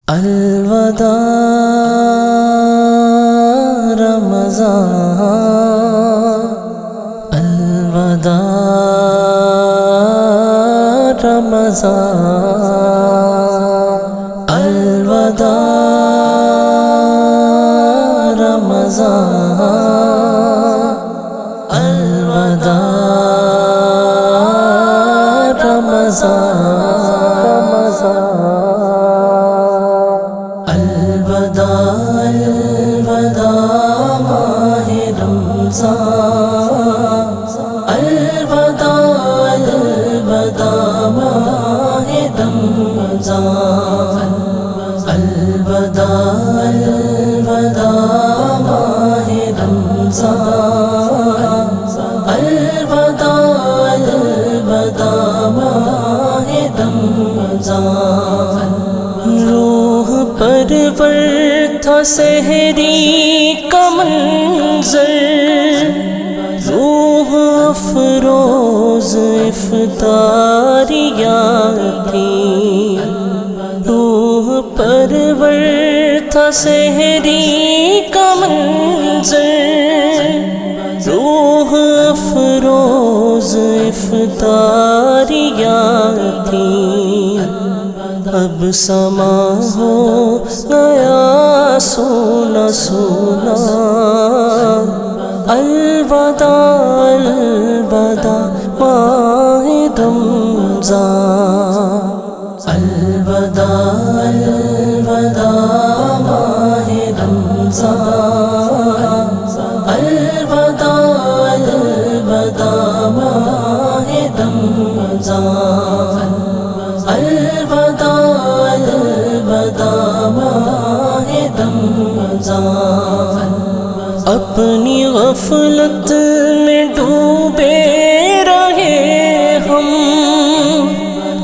الوداع رمضان، الوداع رمضان، الوداع رمضان، الوداع رمضان، الوداع الوداع ماہ رمضان، الوداع الوداع ماہ رمضان، الوداع الوداع ماہ رمضان، الوداع الوداع ماہ رمضان۔ روح پرور تھا سحری کا منظر، روح افروز افطاریاں تھی، روح پرور تھا سحری کا منظر، روح افروز افطاریاں تھی۔ اب سما ہو گیا سونا سونا، الوداع الوداع ماہ رمضان، الوداع الوداع ماہ رمضان، الوداع الوداع ماہ رمضان، الوداع الوداع ماہ رمضان۔ اپنی غفلت میں ڈوبے رہے ہم،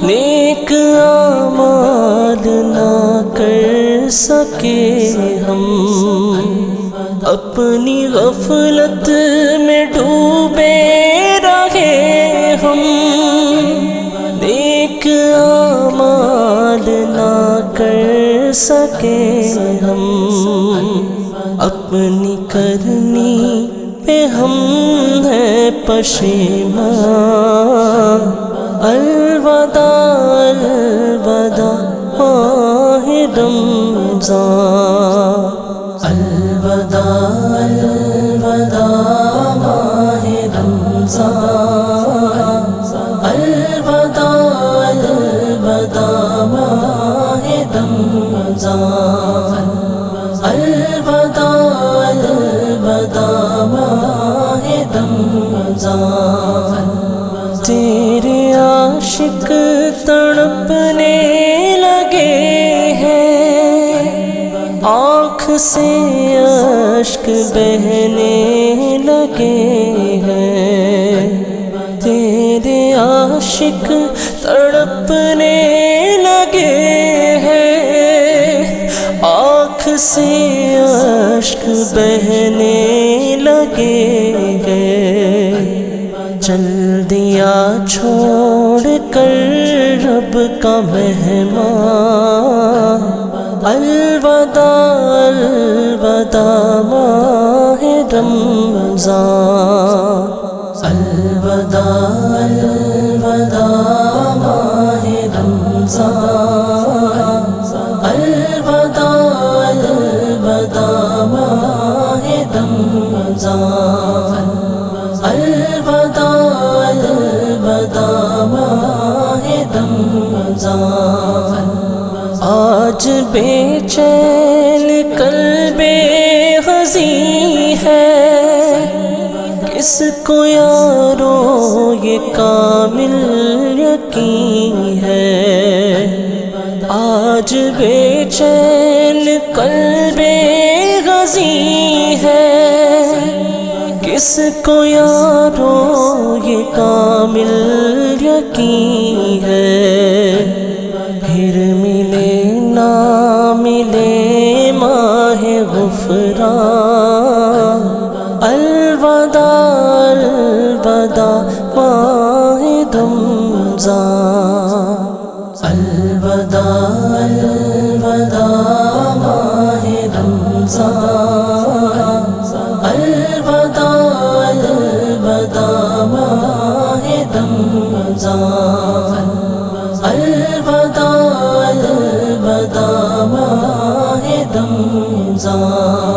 نیک اعمال نہ کر سکے ہم، اپنی غفلت میں ڈوبے رہے ہم، نیک اعمال نہ کر سکے ہم، اپنی کرنی پہ ہم ہیں پشیمان، الوداع الوداع ماہ رمضان، الوداع الوداع ماہ رمضان، الوداع الوداع ماہ رمضان، الوداع الوداع ماہ رمضان۔ تیرے عاشق تڑپنے لگے ہیں، آنکھ سے اشک بہنے لگے ہیں، تیرے عاشق تڑپنے لگے ہیں، آنکھ سے اشک بہنے لگے ہیں، چل دیا چھوڑ کر رب کا مہمان، الوداع الوداع ماہ رمضان، الوداع الوداع ماہ رمضان، الوداع الوداع ماہ رمضان، الوداع الوداع ماہ رمضان۔ آج بے چین قلب غزی ہے، کس کو یارو یہ کامل یقین ہے، آج بے چین قلب غزی ہے، کس کو یارو یہ کامل یقین ہے، پھر ملے نہ ملے ماہ غفران، الوداع الوداع ماہ رمضان، الوداع الوداع الوداع الوداع ماہ رمضان، الوداع الوداع ماہ رمضان.